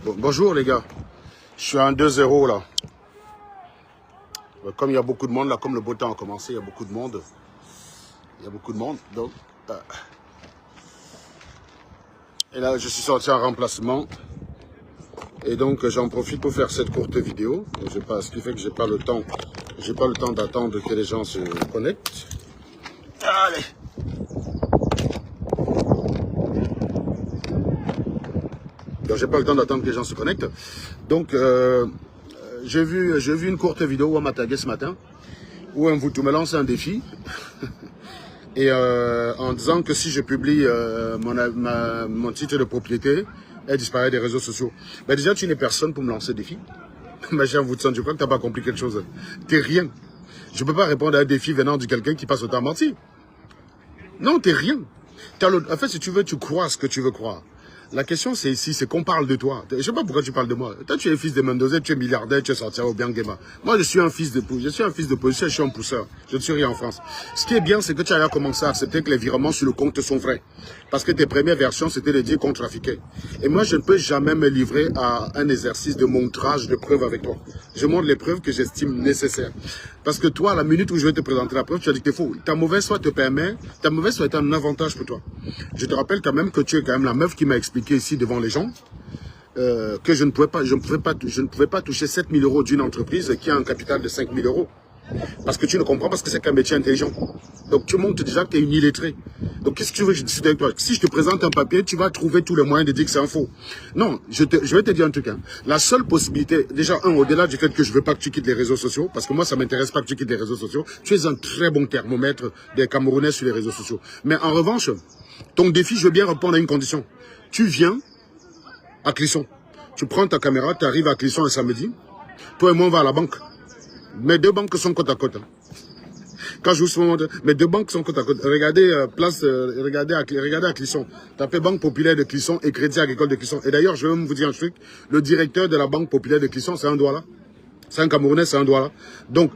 Bonjour les gars, je suis à un 2-0 là. Comme il y a beaucoup de monde là, comme le beau temps a commencé, il y a beaucoup de monde. Donc, et là je suis sorti en remplacement. Et donc j'en profite pour faire cette courte vidéo. Ce qui fait que j'ai pas le temps d'attendre que les gens se connectent. Allez. Donc j'ai pas le temps d'attendre que les gens se connectent. Donc j'ai vu une courte vidéo où on m'a tagué ce matin, où un Mvutu me lance un défi. Et en disant que si je publie mon titre de propriété, elle disparaît des réseaux sociaux. Ben déjà, tu n'es personne pour me lancer le défi. Mais je crois que tu n'as pas compris quelque chose. T'es rien. Je ne peux pas répondre à un défi venant de quelqu'un qui passe autant à mentir. Non, t'es rien. En fait, si tu veux, tu crois ce que tu veux croire. La question, c'est ici, c'est qu'on parle de toi. Je ne sais pas pourquoi tu parles de moi. Toi, tu es fils de Mendoza, tu es milliardaire, tu es sorti au Biangema. Moi, je suis un fils de policier, je suis un pousseur. Je ne suis rien en France. Ce qui est bien, c'est que tu as commencé à accepter que les virements sur le compte sont vrais. Parce que tes premières versions, c'était de dire qu'on trafiquait. Et moi, je ne peux jamais me livrer à un exercice de montrage de preuves avec toi. Je montre les preuves que j'estime nécessaires. Parce que toi, à la minute où je vais te présenter la preuve, tu as dit que c'est faux. Ta mauvaise foi est un avantage pour toi. Je te rappelle quand même que tu es quand même la meuf qui m'a expliqué ici devant les gens que je ne pouvais pas toucher 7 000 € d'une entreprise qui a un capital de 5 000 €. Parce que tu ne comprends pas ce que c'est qu'un métier intelligent. Donc tu montres déjà que tu es une illettrée. Donc qu'est-ce que tu veux que je discute avec toi? Si je te présente un papier, tu vas trouver tous les moyens de dire que c'est un faux. Non, je vais te dire un truc. Hein. La seule possibilité, déjà au-delà du fait que je veux pas que tu quittes les réseaux sociaux, parce que moi ça m'intéresse pas que tu quittes les réseaux sociaux, tu es un très bon thermomètre des Camerounais sur les réseaux sociaux. Mais en revanche, ton défi, je veux bien répondre à une condition. Tu viens à Clisson. Tu prends ta caméra, tu arrives à Clisson un samedi. Toi et moi, on va à la banque. Mes deux banques sont côte à côte. Quand je vous montre, mes deux banques sont côte à côte. Regardez, regardez à Clisson. Tapez Banque Populaire de Clisson et Crédit Agricole de Clisson. Et d'ailleurs, je vais même vous dire un truc. Le directeur de la Banque Populaire de Clisson, c'est un doigt là. C'est un Camerounais, c'est un doigt là. Donc,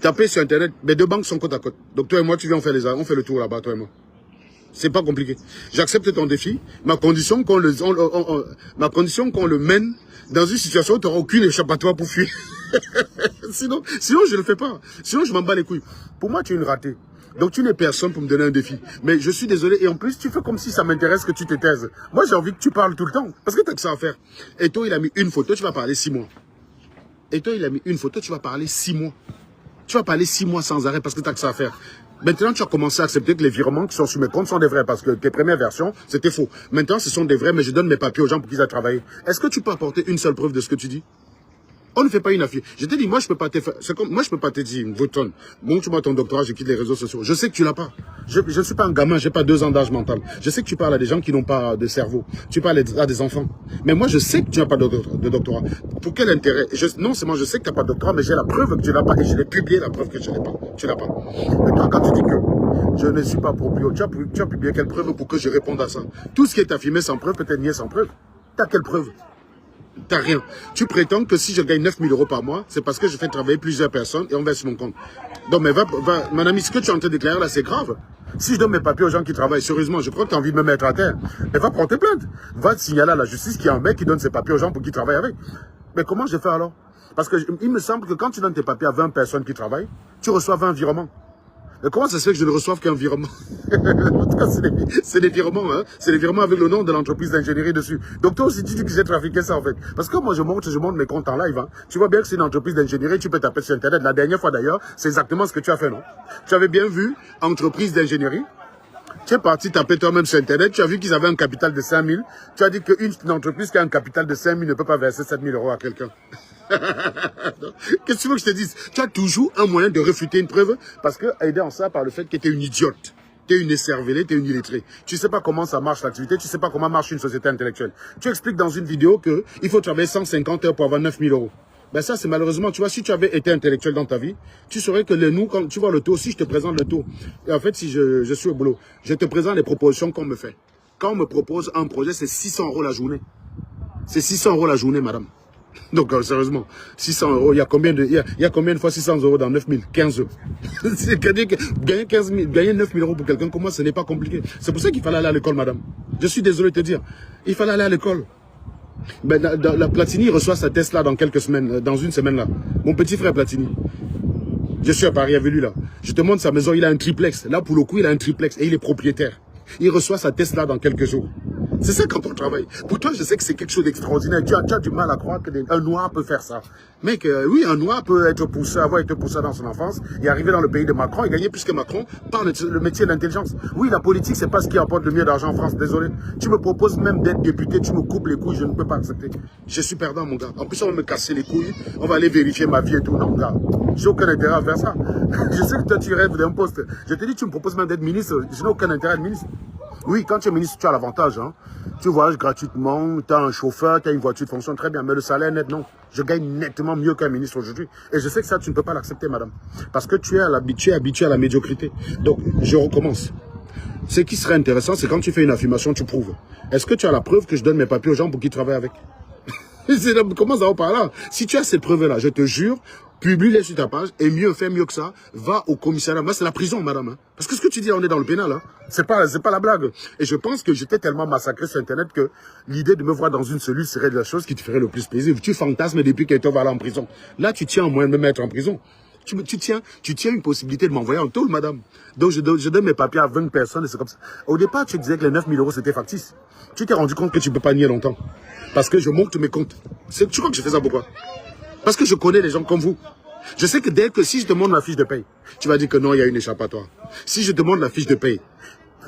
tapez sur Internet. Mes deux banques sont côte à côte. Donc, toi et moi, tu viens, on fait le tour là-bas, toi et moi. C'est pas compliqué. J'accepte ton défi. Ma condition qu'on le mène dans une situation où tu n'auras aucune échappatoire pour fuir. sinon, je ne le fais pas. Sinon, je m'en bats les couilles. Pour moi, tu es une ratée. Donc, tu n'es personne pour me donner un défi. Mais je suis désolé. Et en plus, tu fais comme si ça m'intéresse que tu te taises. Moi, j'ai envie que tu parles tout le temps. Parce que tu as que ça à faire. Et toi, il a mis une photo, tu vas parler 6 mois. Et toi, il a mis une photo, tu vas parler 6 mois. Tu vas parler 6 mois sans arrêt parce que tu as que ça à faire. Maintenant, tu as commencé à accepter que les virements qui sont sur mes comptes sont des vrais parce que tes premières versions, c'était faux. Maintenant, ce sont des vrais, mais je donne mes papiers aux gens pour qu'ils aillent travailler. Est-ce que tu peux apporter une seule preuve de ce que tu dis? On ne fait pas une affaire. Je te dis, moi, je peux pas te faire. Moi, je peux pas te dire, Vuton, montre-moi ton doctorat, je quitte les réseaux sociaux. Je sais que tu l'as pas. Je ne suis pas un gamin, j'ai pas 2 ans d'âge mental. Je sais que tu parles à des gens qui n'ont pas de cerveau. Tu parles à des enfants. Mais moi, je sais que tu n'as pas de doctorat. Pour quel intérêt? Non seulement je sais que tu n'as pas de doctorat, mais j'ai la preuve que tu l'as pas et je l'ai publié la preuve que tu l'as pas. Tu l'as pas. Maintenant, quand tu dis que je ne suis pas proprio, tu as publié quelle preuve pour que je réponde à ça? Tout ce qui est affirmé sans preuve peut être nié sans preuve. T'as quelle preuve? T'as rien. Tu prétends que si je gagne 9 000 € par mois, c'est parce que je fais travailler plusieurs personnes et on verse mon compte. Donc, mais mon ami, ce que tu es en train de déclarer là, c'est grave. Si je donne mes papiers aux gens qui travaillent, sérieusement, je crois que tu as envie de me mettre à terre. Mais va prendre plainte. Va signaler à la justice qu'il y a un mec qui donne ses papiers aux gens pour qu'ils travaillent avec. Mais comment je fais alors? Parce que il me semble que quand tu donnes tes papiers à 20 personnes qui travaillent, tu reçois 20 virements. Mais comment ça se fait que je ne reçoive qu'un virement? En tout cas, c'est des virements, hein. C'est des virements avec le nom de l'entreprise d'ingénierie dessus. Donc toi aussi, tu dis que j'ai trafiqué ça, en fait. Parce que moi, je monte mes comptes en live, hein. Tu vois bien que c'est une entreprise d'ingénierie, tu peux taper sur Internet. La dernière fois, d'ailleurs, c'est exactement ce que tu as fait, non? Tu avais bien vu, entreprise d'ingénierie. Tu es parti taper toi-même sur Internet, tu as vu qu'ils avaient un capital de 5 000. Tu as dit qu'une entreprise qui a un capital de 5 000 ne peut pas verser 7 000 € à quelqu'un. Qu'est-ce que tu veux que je te dise? Tu as toujours un moyen de réfuter une preuve parce que aider en ça par le fait que tu es une idiote. Tu es une écervelée, tu es une illettrée. Tu ne sais pas comment ça marche l'activité, tu ne sais pas comment marche une société intellectuelle. Tu expliques dans une vidéo qu'il faut travailler 150 heures pour avoir 9 000 €. Ben ça, c'est malheureusement, tu vois, si tu avais été intellectuel dans ta vie, tu saurais que nous, quand tu vois le taux, si je te présente le taux, et en fait, si je suis au boulot, je te présente les propositions qu'on me fait. Quand on me propose un projet, c'est 600 € la journée. C'est 600 € la journée, madame. Donc, sérieusement, 600 €, il y a combien de fois 600 € dans 9 000? 15 euros. C'est-à-dire que gagner 9 000 € pour quelqu'un comme moi, ce n'est pas compliqué. C'est pour ça qu'il fallait aller à l'école, madame. Je suis désolé de te dire. Il fallait aller à l'école. Ben, la Platini reçoit sa Tesla dans quelques semaines, dans une semaine là. Mon petit frère Platini. Je suis à Paris avec lui là. Je te montre sa maison, il a un triplex. Là, pour le coup, il a un triplex et il est propriétaire. Il reçoit sa Tesla dans quelques jours. C'est ça quand on travaille. Pour toi, je sais que c'est quelque chose d'extraordinaire. Tu as du mal à croire qu'un noir peut faire ça. Mec, oui, un noir peut être poussé, avoir été poussé dans son enfance et arriver dans le pays de Macron et gagner plus que Macron par le métier de l'intelligence. Oui, la politique, c'est pas ce qui apporte le mieux d'argent en France. Désolé. Tu me proposes même d'être député, tu me coupes les couilles, je ne peux pas accepter. Je suis perdant, mon gars. En plus, on va me casser les couilles, on va aller vérifier ma vie et tout. Non, gars, j'ai aucun intérêt à faire ça. Je sais que toi, tu rêves d'un poste. Je te dis, tu me proposes même d'être ministre, je n'ai aucun intérêt à être ministre. Oui, quand tu es ministre, tu as l'avantage. Hein. Tu voyages gratuitement, tu as un chauffeur, tu as une voiture de fonction, très bien. Mais le salaire net, non. Je gagne nettement mieux qu'un ministre aujourd'hui. Et je sais que ça, tu ne peux pas l'accepter, madame. Parce que tu es habitué à la médiocrité. Donc, je recommence. Ce qui serait intéressant, c'est quand tu fais une affirmation, tu prouves. Est-ce que tu as la preuve que je donne mes papiers aux gens pour qu'ils travaillent avec? Comment ça va par là? Si tu as cette preuve-là, je te jure, publie-les sur ta page et fais mieux que ça, va au commissariat. Moi, c'est la prison, madame. Hein. Parce que ce que tu dis, on est dans le pénal. Hein. C'est pas la blague. Et je pense que j'étais tellement massacré sur Internet que l'idée de me voir dans une cellule serait la chose qui te ferait le plus plaisir. Tu fantasmes depuis quelqu'un va aller en prison. Là, tu tiens au moins de me mettre en prison. Tu tiens une possibilité de m'envoyer en tôle, madame. Donc, je donne mes papiers à 20 personnes et c'est comme ça. Au départ, tu disais que les 9 000 euros, c'était factice. Tu t'es rendu compte que tu ne peux pas nier longtemps. Parce que je monte mes comptes. Tu crois que je fais ça pourquoi? Parce que je connais les gens comme vous. Je sais que dès que si je te montre ma fiche de paye, tu vas dire que non, il y a une échappatoire. Si je te montre la fiche de paye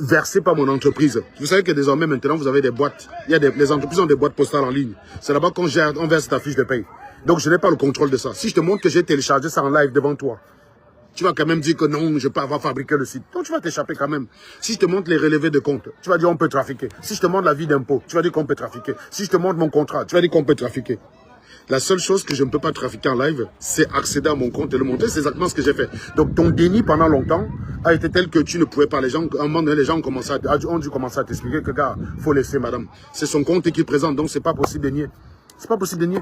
versée par mon entreprise, vous savez que désormais maintenant vous avez des boîtes. Les entreprises ont des boîtes postales en ligne. C'est là-bas qu'on verse ta fiche de paye. Donc je n'ai pas le contrôle de ça. Si je te montre que j'ai téléchargé ça en live devant toi, tu vas quand même dire que non, je ne peux pas avoir fabriqué le site. Donc tu vas t'échapper quand même. Si je te montre les relevés de compte, tu vas dire on peut trafiquer. Si je te montre la vie d'impôt, tu vas dire qu'on peut trafiquer. Si je te montre mon contrat, tu vas dire qu'on peut trafiquer. La seule chose que je ne peux pas trafiquer en live, c'est accéder à mon compte et le montrer. C'est exactement ce que j'ai fait. Donc ton déni pendant longtemps a été tel que tu ne pouvais pas. À un moment donné, les gens ont dû commencer à t'expliquer que gars, faut laisser madame. C'est son compte qui présente, donc c'est pas possible de nier. C'est pas possible de nier.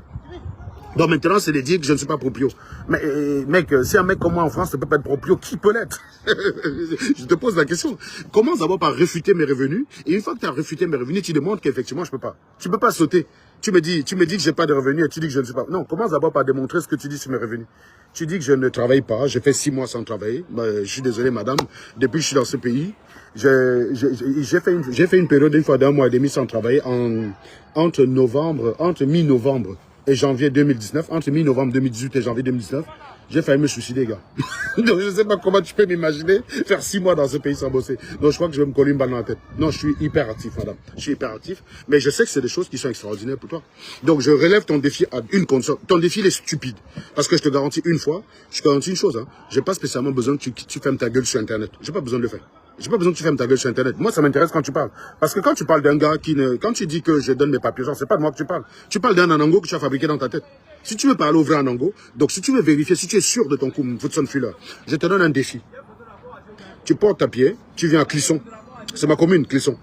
Donc maintenant, c'est de dire que je ne suis pas proprio. Mais mec, si un mec comme moi en France ne peut pas être proprio, qui peut l'être? Je te pose la question. Commence d'abord par réfuter mes revenus. Et une fois que tu as réfuté mes revenus, tu demandes qu'effectivement, je ne peux pas. Tu ne peux pas sauter. Tu me dis que j'ai pas de revenus et tu dis que je ne suis pas. Non, commence d'abord par démontrer ce que tu dis sur mes revenus. Tu dis que je ne travaille pas. J'ai fait 6 mois sans travailler. Je suis désolé, madame. Depuis que je suis dans ce pays, j'ai fait une période d'1 mois et demi sans travailler entre mi-novembre et janvier 2019, entre mi-novembre 2018 et janvier 2019, j'ai failli me suicider, gars. Donc, je ne sais pas comment tu peux m'imaginer faire 6 mois dans ce pays sans bosser. Donc, je crois que je vais me coller une balle dans la tête. Non, je suis hyper actif, madame. Je suis hyper actif. Mais je sais que c'est des choses qui sont extraordinaires pour toi. Donc, je relève ton défi à une condition. Ton défi, il est stupide. Parce que je te garantis une chose, hein. J'ai pas spécialement besoin que tu fermes ta gueule sur Internet. J'ai pas besoin de le faire. J'ai pas besoin que tu fermes ta gueule sur Internet. Moi, ça m'intéresse quand tu parles. Parce que quand tu parles d'un gars quand tu dis que je donne mes papiers, genre, c'est pas de moi que tu parles. Tu parles d'un anango que tu as fabriqué dans ta tête. Si tu veux parler au vrai anango, donc si tu veux vérifier, si tu es sûr de ton coup, Woodson Fuller, je te donne un défi. Tu portes ta pied, tu viens à Clisson. C'est ma commune, Clisson.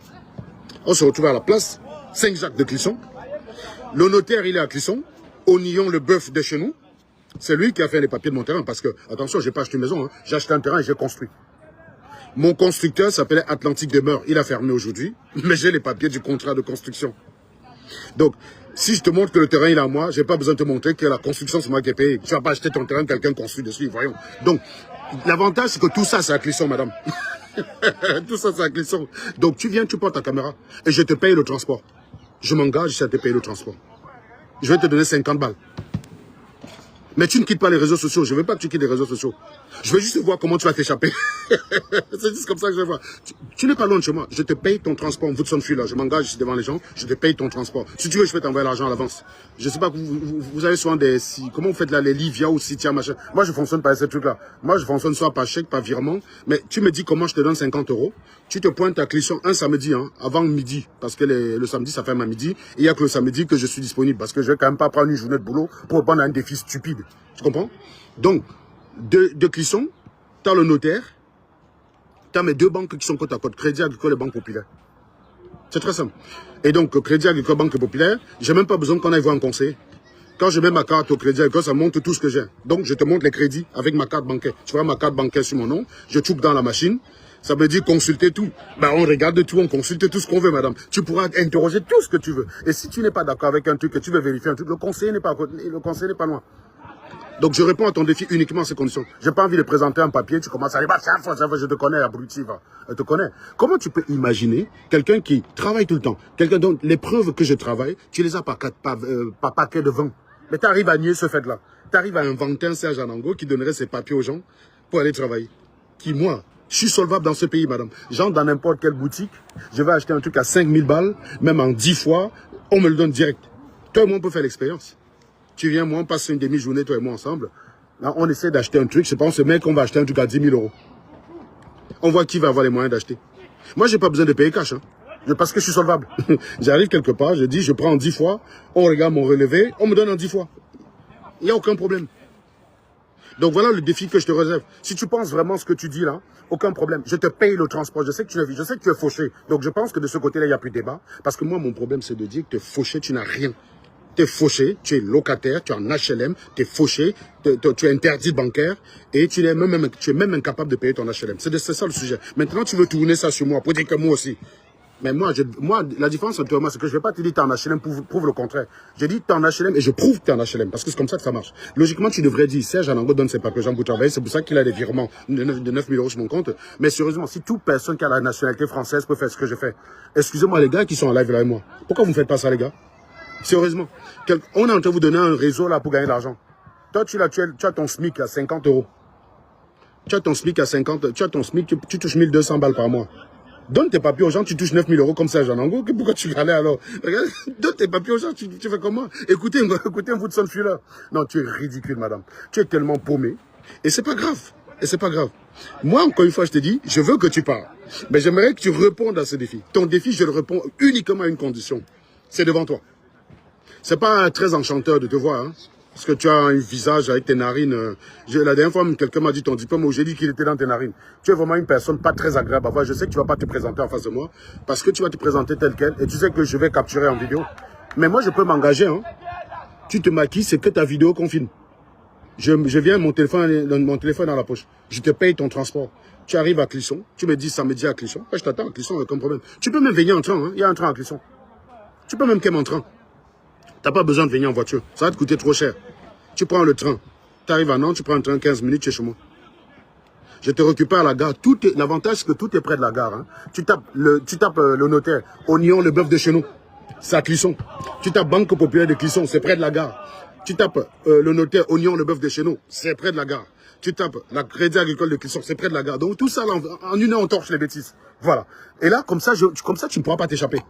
On se retrouve à la place Saint-Jacques de Clisson. Le notaire, il est à Clisson. Onillon, le bœuf de chez nous. C'est lui qui a fait les papiers de mon terrain. Parce que, attention, j'ai pas acheté une maison, hein. J'ai acheté un terrain et j'ai construit. Mon constructeur s'appelait Atlantique Demeure. Il a fermé aujourd'hui, mais j'ai les papiers du contrat de construction. Donc, si je te montre que le terrain il est à moi, je n'ai pas besoin de te montrer que la construction, c'est moi qui ai payé. Tu ne vas pas acheter ton terrain, quelqu'un construit dessus, voyons. Donc, l'avantage, c'est que tout ça, c'est à Clisson, madame. Tout ça, c'est à Clisson. Donc, tu viens, tu portes ta caméra et je te paye le transport. Je m'engage à te payer le transport. Je vais te donner 50 balles. Mais tu ne quittes pas les réseaux sociaux. Je ne veux pas que tu quittes les réseaux sociaux. Je veux juste voir comment tu vas t'échapper. C'est juste comme ça que je vais voir. Tu n'es pas loin de chez moi. Je te paye ton transport. Woodson Fuller. Je m'engage ici devant les gens. Je te paye ton transport. Si tu veux, je peux t'envoyer l'argent à l'avance. Je ne sais pas, vous avez souvent des... comment vous faites là, les Livia ou Citia, machin. Moi, je ne fonctionne pas avec ces trucs-là. Moi, je fonctionne soit par chèque, par virement. Mais tu me dis comment je te donne 50 €. Tu te pointes à Clisson un samedi, hein, avant midi. Parce que le samedi, ça ferme à midi. Et il n'y a que le samedi que je suis disponible. Parce que je ne vais quand même pas prendre une journée de boulot pour prendre un défi stupide. Tu comprends? Donc, de Clisson, tu as le notaire, tu as mes 2 banques qui sont côte à côte, Crédit Agricole et Banque Populaire. C'est très simple. Et donc, Crédit Agricole, Banque Populaire, j'ai même pas besoin qu'on aille voir un conseiller. Quand je mets ma carte au Crédit Agricole, ça montre tout ce que j'ai. Donc, je te montre les crédits avec ma carte bancaire. Tu vois ma carte bancaire sur mon nom, je touche dans la machine, Ça veut dire consulter tout. Ben, on regarde tout, on consulte tout ce qu'on veut, madame. Tu pourras interroger tout ce que tu veux. Et si tu n'es pas d'accord avec un truc, que tu veux vérifier un truc, le conseiller n'est pas loin. Donc, je réponds à ton défi uniquement à ces conditions. J'ai pas envie de présenter un papier, tu commences à aller, je te connais, abruti, va. Je te connais. Comment tu peux imaginer quelqu'un qui travaille tout le temps, quelqu'un dont les preuves que je travaille, tu les as par paquet de 20. Mais tu arrives à nier ce fait-là. Tu arrives à inventer un Serge Anango qui donnerait ses papiers aux gens pour aller travailler. Qui, moi, je suis solvable dans ce pays, madame. J'entre dans n'importe quelle boutique, je vais acheter un truc à 5000 balles, même en 10 fois, on me le donne direct. Toi et moi, on peut faire l'expérience. Tu viens, moi, on passe une demi-journée, toi et moi, ensemble. Là, on essaie d'acheter un truc. Je sais pas, on se met qu'on va acheter un truc à 10 000 euros. On voit qui va avoir les moyens d'acheter. Moi, j'ai pas besoin de payer cash. Hein. Parce que je suis solvable. J'arrive quelque part, je dis, je prends en 10 fois, on regarde mon relevé, on me donne en 10 fois. Il n'y a aucun problème. Donc voilà le défi que je te réserve. Si tu penses vraiment ce que tu dis là, aucun problème. Je te paye le transport. Je sais que tu es fauché. Donc je pense que de ce côté-là, il n'y a plus de débat. Parce que moi, mon problème, c'est de dire que tu es fauché, tu n'as rien. Tu es fauché, tu es locataire, tu es en HLM, tu es fauché, tu es interdit bancaire et tu es même incapable de payer ton HLM. C'est ça le sujet. Maintenant, tu veux tourner ça sur moi pour dire que moi aussi. Mais moi, la différence entre moi, c'est que je ne vais pas te dire que tu es en HLM, prouve le contraire. Je dis que tu es en HLM et je prouve que tu es en HLM parce que c'est comme ça que ça marche. Logiquement, tu devrais dire, Serge Anango donne ses papiers aux gens pour travailler, c'est pour ça qu'il a des virements de 9 000 euros sur mon compte. Mais sérieusement, si toute personne qui a la nationalité française peut faire ce que je fais, excusez-moi les gars qui sont en live là avec moi, pourquoi vous ne faites pas ça les gars? Sérieusement, on est en train de vous donner un réseau là pour gagner de l'argent. Toi, tu as ton SMIC à 50 euros. Tu as ton SMIC à 50, tu as ton SMIC, tu touches 1200 balles par mois. Donne tes papiers aux gens, tu touches 9 000 euros comme ça, Jean Ango. Pourquoi tu râlais alors? Regarde, donne tes papiers aux gens, tu fais comment? Écoutez un Woodson Fuller. Non, tu es ridicule, madame. Tu es tellement paumé. Et c'est pas grave. Et c'est pas grave. Moi, encore une fois, je te dis, je veux que tu parles. Mais j'aimerais que tu répondes à ce défi. Ton défi, je le réponds uniquement à une condition. C'est devant toi. C'est pas très enchanteur de te voir, hein, parce que tu as un visage avec tes narines. La dernière fois, quelqu'un m'a dit ton diplôme, j'ai dit qu'il était dans tes narines. Tu es vraiment une personne pas très agréable à voir. Je sais que tu vas pas te présenter en face de moi, parce que tu vas te présenter tel quel, et tu sais que je vais capturer en vidéo. Mais moi, je peux m'engager. Hein. Tu te maquilles, c'est que ta vidéo qu'on filme. Je viens, mon téléphone dans la poche. Je te paye ton transport. Tu arrives à Clisson, tu me dis samedi à Clisson. Je t'attends à Clisson, aucun problème. Tu peux même venir en train, hein. Il y a un train à Clisson. Tu peux même qu'aimer en train. Tu n'as pas besoin de venir en voiture. Ça va te coûter trop cher. Tu prends le train. Tu arrives à Nantes, tu prends un train 15 minutes, tu es chez moi. Je te récupère à la gare. L'avantage, c'est que tout est près de la gare. Hein. Tu tapes le notaire, Oignon, le bœuf de chez nous. C'est à Clisson. Tu tapes Banque Populaire de Clisson, c'est près de la gare. Tu tapes le notaire, Oignon, le bœuf de chez nous, c'est près de la gare. Tu tapes la Crédit Agricole de Clisson, c'est près de la gare. Donc tout ça, là, en une heure, on torche les bêtises. Voilà. Et là, comme ça, tu ne pourras pas t'échapper.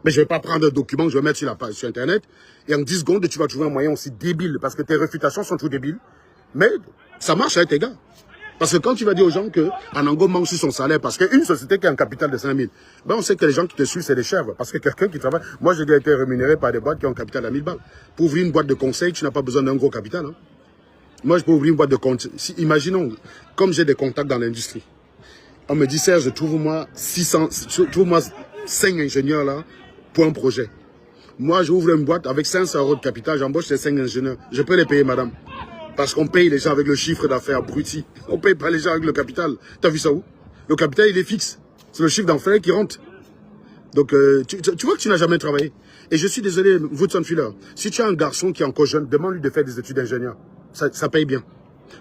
Mais je ne vais pas prendre un document que je vais mettre sur Internet. Et en 10 secondes, tu vas trouver un moyen aussi débile. Parce que tes réfutations sont toujours débiles. Mais ça marche avec tes gars. Parce que quand tu vas dire aux gens que Anango manque sur son salaire, parce qu'une société qui a un capital de 5 000, ben on sait que les gens qui te suivent, c'est des chèvres. Parce que quelqu'un qui travaille... Moi, j'ai déjà été rémunéré par des boîtes qui ont un capital à 1000 balles. Pour ouvrir une boîte de conseil, tu n'as pas besoin d'un gros capital. Hein. Moi, je peux ouvrir une boîte de conseil. Imaginons, comme j'ai des contacts dans l'industrie, on me dit, Serge, trouve-moi 5 ingénieurs là, pour un projet. Moi, j'ouvre une boîte avec 500 euros de capital, j'embauche ces 5 ingénieurs. Je peux les payer, madame. Parce qu'on paye les gens avec le chiffre d'affaires abruti. On paye pas les gens avec le capital. T'as vu ça où? Le capital, il est fixe. C'est le chiffre d'affaires qui rentre. Donc, tu vois que tu n'as jamais travaillé. Et je suis désolé, Woodson Fuller, si tu as un garçon qui est encore jeune, demande-lui de faire des études d'ingénieur. Ça paye bien.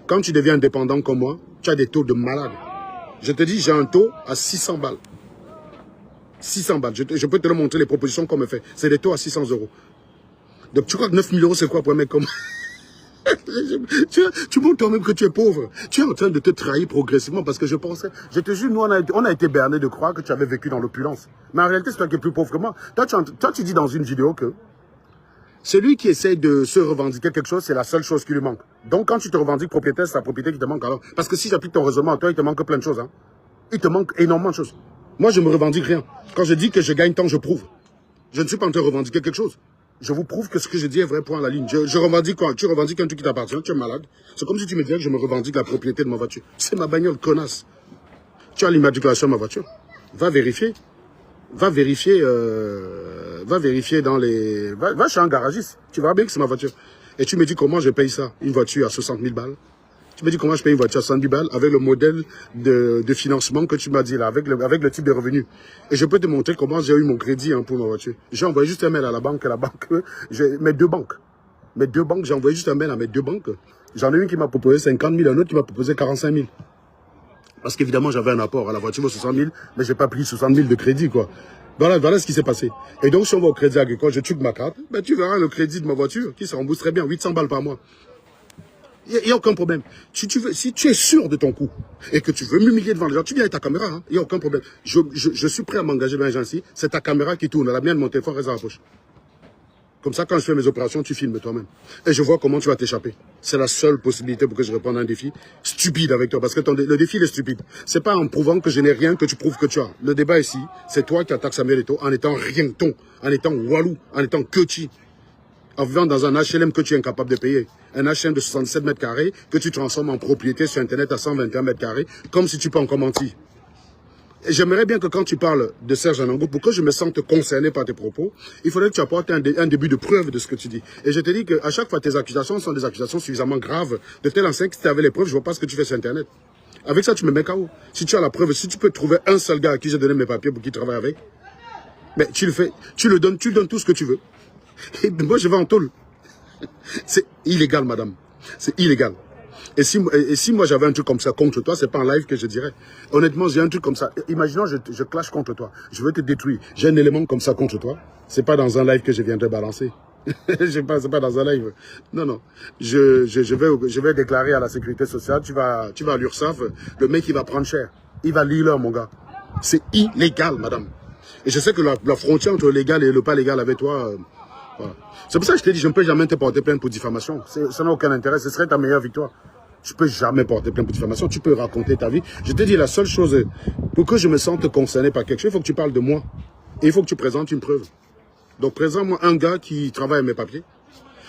Quand tu deviens indépendant comme moi, tu as des taux de malade. Je te dis, j'ai un taux à 600 balles. 600 balles. Je peux te le montrer, les propositions qu'on me fait. C'est des taux à 600 euros. Donc, tu crois que 9 000 euros, c'est quoi pour un mec comme... tu montres toi-même que tu es pauvre. Tu es en train de te trahir progressivement parce que je pensais... Je te jure, nous, on a été berné de croire que tu avais vécu dans l'opulence. Mais en réalité, c'est toi qui es plus pauvre que moi. Toi, tu dis dans une vidéo que celui qui essaie de se revendiquer quelque chose, c'est la seule chose qui lui manque. Donc, quand tu te revendiques propriétaire, c'est la propriété qui te manque alors. Parce que si j'applique ton raisonnement, toi, il te manque plein de choses. Hein. Il te manque énormément de choses. Moi, je ne me revendique rien. Quand je dis que je gagne tant, je prouve. Je ne suis pas en train de revendiquer quelque chose. Je vous prouve que ce que je dis est vrai, point à la ligne. Je revendique quoi? Tu revendiques un truc qui t'appartient, tu es malade. C'est comme si tu me disais que je me revendique la propriété de ma voiture. C'est ma bagnole, connasse. Tu as l'immatriculation de ma voiture. Va vérifier. Va vérifier dans les... Va chez un garagiste. Tu verras bien que c'est ma voiture. Et tu me dis comment je paye ça? Une voiture à 60 000 balles. Tu me dis comment je paye une voiture à 110 balles avec le modèle de financement que tu m'as dit là, avec le type de revenu. Et je peux te montrer comment j'ai eu mon crédit hein, pour ma voiture. J'ai envoyé juste un mail à la banque, mes deux banques, j'ai envoyé juste un mail à mes deux banques. J'en ai une qui m'a proposé 50 000, un autre qui m'a proposé 45 000. Parce qu'évidemment, j'avais un apport à la voiture vaut 60 000, mais j'ai pas pris 60 000 de crédit, quoi. Voilà ce qui s'est passé. Et donc, si on va au crédit agricole, je tue ma carte, ben, tu verras le crédit de ma voiture qui se rembourse très bien, 800 balles par mois. Il n'y a aucun problème. Si tu es sûr de ton coup et que tu veux m'humilier devant les gens, tu viens avec ta caméra, hein. Il n'y a aucun problème. Je suis prêt à m'engager dans les gens ici. C'est ta caméra qui tourne. La mienne, mon téléphone reste dans la poche. Comme ça, quand je fais mes opérations, tu filmes toi-même. Et je vois comment tu vas t'échapper. C'est la seule possibilité pour que je réponde à un défi stupide avec toi. Parce que le défi, il est stupide. C'est pas en prouvant que je n'ai rien que tu prouves que tu as. Le débat ici, c'est toi qui attaques Samuel Eto'o en étant rien ton, en étant walou, en étant quechi, en vivant dans un HLM que tu es incapable de payer. Un HLM de 67 mètres carrés que tu transformes en propriété sur Internet à 121 mètres carrés, comme si tu peux encore mentir. J'aimerais bien que quand tu parles de Serge Anango, pour que je me sente concerné par tes propos, il faudrait que tu apportes un début de preuve de ce que tu dis. Et je te dis qu'à chaque fois, tes accusations sont des accusations suffisamment graves, de telle enseigne que si tu avais les preuves, je ne vois pas ce que tu fais sur Internet. Avec ça, tu me mets KO. Si tu as la preuve, si tu peux trouver un seul gars à qui j'ai donné mes papiers pour qu'il travaille avec, mais tu le fais, tu le donnes tout ce que tu veux. Et moi, je vais en tôle. C'est illégal, madame. C'est illégal. Et si moi j'avais un truc comme ça contre toi, c'est pas en live que je dirais. Honnêtement, j'ai un truc comme ça. Imaginons, je clash contre toi. Je veux te détruire. J'ai un élément comme ça contre toi. C'est pas dans un live que je viendrai balancer. C'est pas dans un live. Non, non. Je vais déclarer à la sécurité sociale. Tu vas à l'URSSAF. Le mec, il va prendre cher. Il va lire mon gars. C'est illégal, madame. Et je sais que la frontière entre le légal et le pas légal avec toi, voilà. C'est pour ça que je t'ai dit, je ne peux jamais te porter plainte pour diffamation. Ça n'a aucun intérêt. Ce serait ta meilleure victoire. Tu ne peux jamais porter plainte pour diffamation. Tu peux raconter ta vie. Je te dis, la seule chose, pour que je me sente concerné par quelque chose, il faut que tu parles de moi. Et il faut que tu présentes une preuve. Donc, présente-moi un gars qui travaille à mes papiers.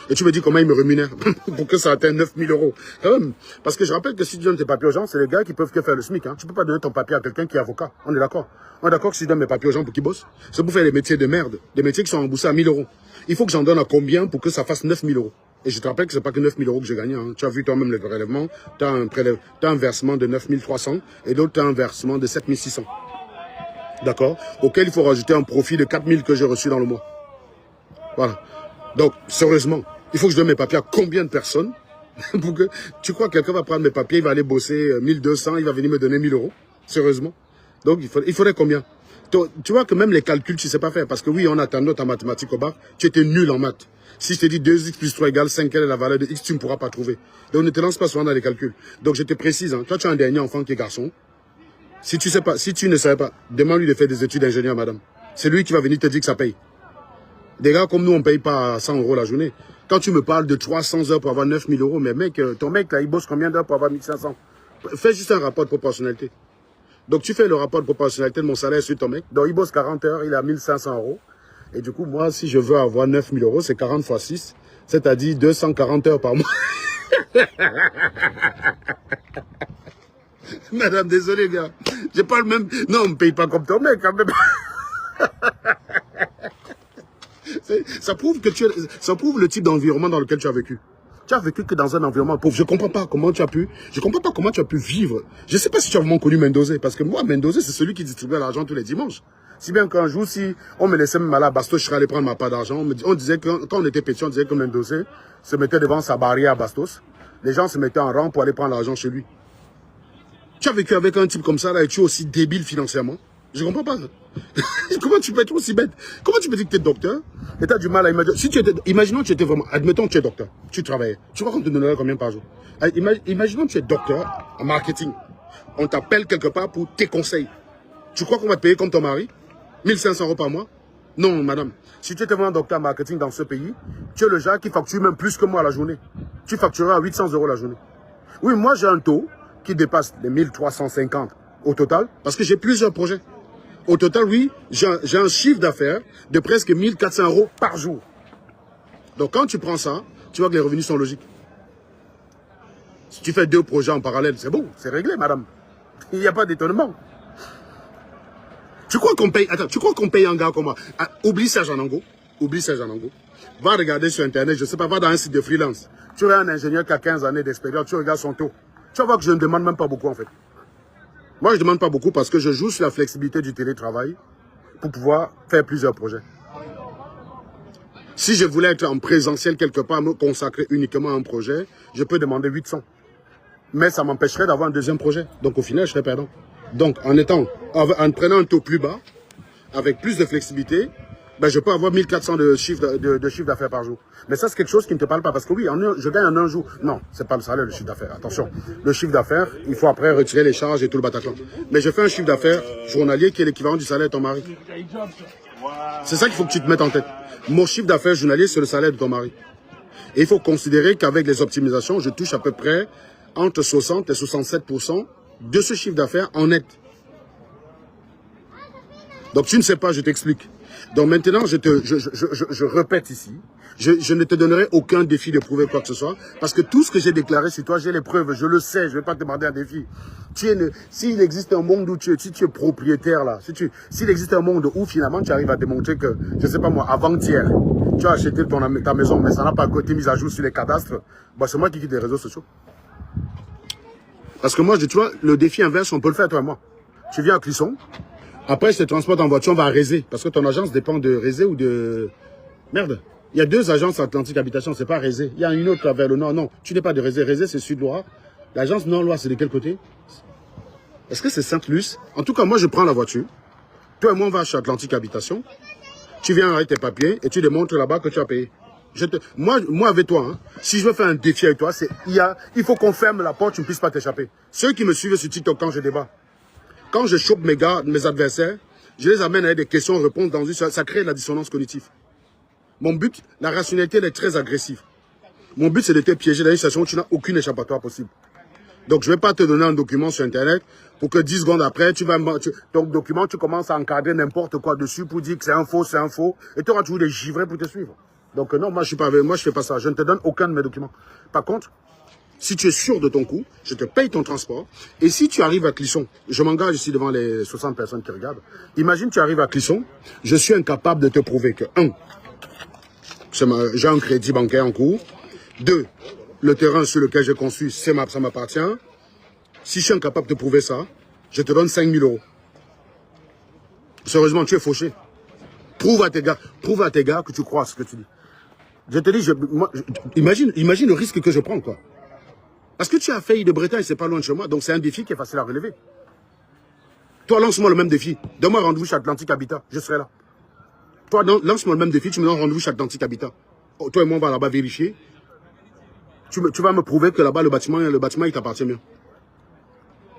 Et tu me dis comment il me rémunère pour que ça atteigne 9 000 euros. Quand même. Parce que je rappelle que si tu donnes tes papiers aux gens, c'est les gars qui peuvent que faire le SMIC. Hein. Tu ne peux pas donner ton papier à quelqu'un qui est avocat. On est d'accord. On est d'accord que si je donne mes papiers aux gens pour qu'ils bossent, c'est pour faire des métiers de merde. Des métiers qui sont remboursés à 1 000 euros. Il faut que j'en donne à combien pour que ça fasse 9 000 euros. Et je te rappelle que ce n'est pas que 9 000 euros que j'ai gagné. Hein. Tu as vu toi-même le prélèvement. Tu as un versement de 9 300 et d'autres, tu as un versement de 7 600. D'accord? Auquel il faut rajouter un profit de 4 000 que j'ai reçu dans le mois. Voilà. Donc, sérieusement, il faut que je donne mes papiers à combien de personnes pour que tu crois que quelqu'un va prendre mes papiers, il va aller bosser 1200, il va venir me donner 1 000 euros? Sérieusement? Donc, il faudrait combien? Tu vois que même les calculs, tu ne sais pas faire. Parce que oui, on a ta note en mathématiques au bac. Tu étais nul en maths. Si je te dis 2x plus 3 égale 5, quelle est la valeur de x, tu ne pourras pas trouver. Donc ne te lance pas souvent dans les calculs. Donc je te précise, hein, toi tu as un dernier enfant qui est garçon. Si tu ne savais pas, demande-lui de faire des études d'ingénieur, madame. C'est lui qui va venir te dire que ça paye. Des gars comme nous, on ne paye pas 100 euros la journée. Quand tu me parles de 300 heures pour avoir 9 000 euros, mais mec, ton mec là, il bosse combien d'heures pour avoir 1 500? Fais juste un rapport de proportionnalité. Donc, tu fais le rapport de proportionnalité de mon salaire sur ton mec. Donc, il bosse 40 heures, il a 1 500 euros. Et du coup, moi, si je veux avoir 9 000 euros, c'est 40 fois 6. C'est-à-dire 240 heures par mois. Madame, désolé, gars. J'ai pas le même... Non, on me paye pas comme ton mec, quand même. Ça prouve le type d'environnement dans lequel tu as vécu. Tu as vécu que dans un environnement pauvre. Je ne comprends pas comment tu as pu vivre. Je ne sais pas si tu as vraiment connu Mendoza. Parce que moi, Mendoza, c'est celui qui distribuait l'argent tous les dimanches. Si bien qu'un jour, si on me laissait même aller à Bastos, je serais allé prendre ma part d'argent. On disait que, quand on était petit, on disait que Mendoza se mettait devant sa barrière à Bastos. Les gens se mettaient en rang pour aller prendre l'argent chez lui. Tu as vécu avec un type comme ça, là, et tu es aussi débile financièrement. Je ne comprends pas. Comment tu peux être aussi bête? Comment tu peux dire que tu es docteur et tu as du mal à imaginer? Si tu étais, imaginons que tu étais vraiment, admettons que tu es docteur, tu travaillais. Tu crois qu'on te donnerait combien par jour? Imaginons que tu es docteur en marketing. On t'appelle quelque part pour tes conseils. Tu crois qu'on va te payer comme ton mari? 1 500 euros par mois? Non, madame. Si tu étais vraiment docteur en marketing dans ce pays, tu es le genre qui facture même plus que moi à la journée. Tu factureras à 800 euros la journée. Oui, moi j'ai un taux qui dépasse les 1350 au total parce que j'ai plusieurs projets. Au total, oui, j'ai un chiffre d'affaires de presque 1400 euros par jour. Donc, quand tu prends ça, tu vois que les revenus sont logiques. Si tu fais 2 projets en parallèle, c'est bon, c'est réglé, madame. Il n'y a pas d'étonnement. Tu crois qu'on paye, attends, tu crois qu'on paye un gars comme moi? Ah, oublie Serge Anango. Oublie Serge Anango. Va regarder sur Internet, je ne sais pas, va dans un site de freelance. Tu as un ingénieur qui a 15 années d'expérience, tu regardes son taux. Tu vas voir que je ne demande même pas beaucoup en fait. Moi, je ne demande pas beaucoup parce que je joue sur la flexibilité du télétravail pour pouvoir faire plusieurs projets. Si je voulais être en présentiel quelque part, me consacrer uniquement à un projet, je peux demander 800. Mais ça m'empêcherait d'avoir un deuxième projet. Donc au final, je serais perdant. Donc en prenant un taux plus bas, avec plus de flexibilité, ben, je peux avoir 1400 de chiffre d'affaires par jour. Mais ça, c'est quelque chose qui ne te parle pas. Parce que oui, je gagne en un jour. Non, c'est pas le salaire, le chiffre d'affaires. Attention, le chiffre d'affaires, il faut après retirer les charges et tout le Bataclan. Mais je fais un chiffre d'affaires journalier qui est l'équivalent du salaire de ton mari. C'est ça qu'il faut que tu te mettes en tête. Mon chiffre d'affaires journalier, c'est le salaire de ton mari. Et il faut considérer qu'avec les optimisations, je touche à peu près entre 60 et 67% de ce chiffre d'affaires en net. Donc tu ne sais pas, je t'explique. Donc maintenant, je répète ici, je ne te donnerai aucun défi de prouver quoi que ce soit, parce que tout ce que j'ai déclaré sur toi, j'ai les preuves, je le sais, je ne vais pas te demander un défi. S'il existe un monde où si tu es propriétaire là, s'il existe un monde où finalement tu arrives à démontrer que, je ne sais pas moi, avant-hier, tu as acheté ta maison, mais ça n'a pas été mis à jour sur les cadastres, bah c'est moi qui quitte les réseaux sociaux. Parce que moi, tu vois, le défi inverse, on peut le faire toi et moi. Tu viens à Clisson. Après, je te transporte en voiture, on va à Rézé. Parce que ton agence dépend de Rézé ou de... Merde. Il y a 2 agences Atlantique Habitation, c'est pas Rézé. Il y a une autre vers le nord. Non, tu n'es pas de Rézé. Rézé, c'est Sud-Loire. L'agence Nord-Loire, c'est de quel côté? Est-ce que c'est Sainte-Luce? En tout cas, moi, je prends la voiture. Toi et moi, on va chez Atlantique Habitation. Tu viens avec tes papiers et tu démontres là-bas que tu as payé. Moi, avec toi, hein, si je veux faire un défi avec toi, il faut qu'on ferme la porte, tu ne puisses pas t'échapper. Ceux qui me suivent sur TikTok quand je débat, quand je chope mes adversaires, je les amène avec des questions-réponses dans ça crée de la dissonance cognitive. Mon but, la rationalité, elle est très agressive. Mon but, c'est de te piéger dans une situation où tu n'as aucune échappatoire possible. Donc, je ne vais pas te donner un document sur Internet pour que 10 secondes après, ton document, tu commences à encadrer n'importe quoi dessus pour dire que c'est un faux, et tu auras toujours des givrés pour te suivre. Donc, non, moi, je ne fais pas ça. Je ne te donne aucun de mes documents. Par contre, si tu es sûr de ton coup, je te paye ton transport. Et si tu arrives à Clisson, je m'engage ici devant les 60 personnes qui regardent. Imagine tu arrives à Clisson, je suis incapable de te prouver que 1, j'ai un crédit bancaire en cours. 2, le terrain sur lequel j'ai construit, ça m'appartient. Si je suis incapable de te prouver ça, je te donne 5 000 €. Sérieusement, tu es fauché. Prouve à tes gars que tu crois à ce que tu dis. Je te dis, imagine le risque que je prends, quoi. Parce que tu as failli de Bretagne, c'est pas loin de chez moi, donc c'est un défi qui est facile à relever. Toi, lance-moi le même défi. Donne-moi rendez-vous chez Atlantique Habitat, je serai là. Toi, lance-moi le même défi, tu me donnes rendez-vous chez Atlantique Habitat. Oh, toi et moi, on va là-bas vérifier. Tu vas me prouver que là-bas, le bâtiment, il t'appartient mieux.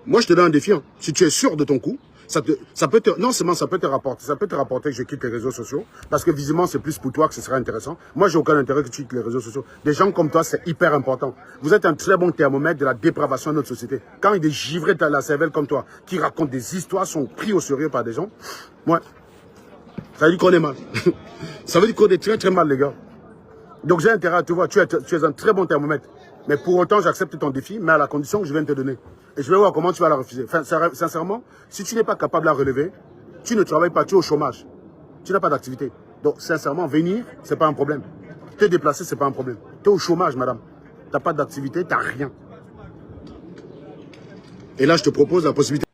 Moi, je te donne un défi. Hein. Si tu es sûr de ton coup, non seulement ça peut te rapporter que je quitte les réseaux sociaux, parce que visiblement, c'est plus pour toi que ce serait intéressant. Moi, j'ai aucun intérêt que tu quittes les réseaux sociaux. Des gens comme toi, c'est hyper important. Vous êtes un très bon thermomètre de la dépravation de notre société. Quand il y a des givrés de la cervelle comme toi, qui racontent des histoires, sont pris au sérieux par des gens, moi, ça veut dire qu'on est mal. Ça veut dire qu'on est très très mal, les gars. Donc j'ai intérêt à te voir, tu es un très bon thermomètre. Mais pour autant, j'accepte ton défi, mais à la condition que je viens de te donner. Et je vais voir comment tu vas la refuser. Enfin, sincèrement, si tu n'es pas capable de la relever, tu ne travailles pas, tu es au chômage. Tu n'as pas d'activité. Donc, sincèrement, venir, ce n'est pas un problème. Te déplacer, ce n'est pas un problème. Tu es au chômage, madame. Tu n'as pas d'activité, tu n'as rien. Et là, je te propose la possibilité.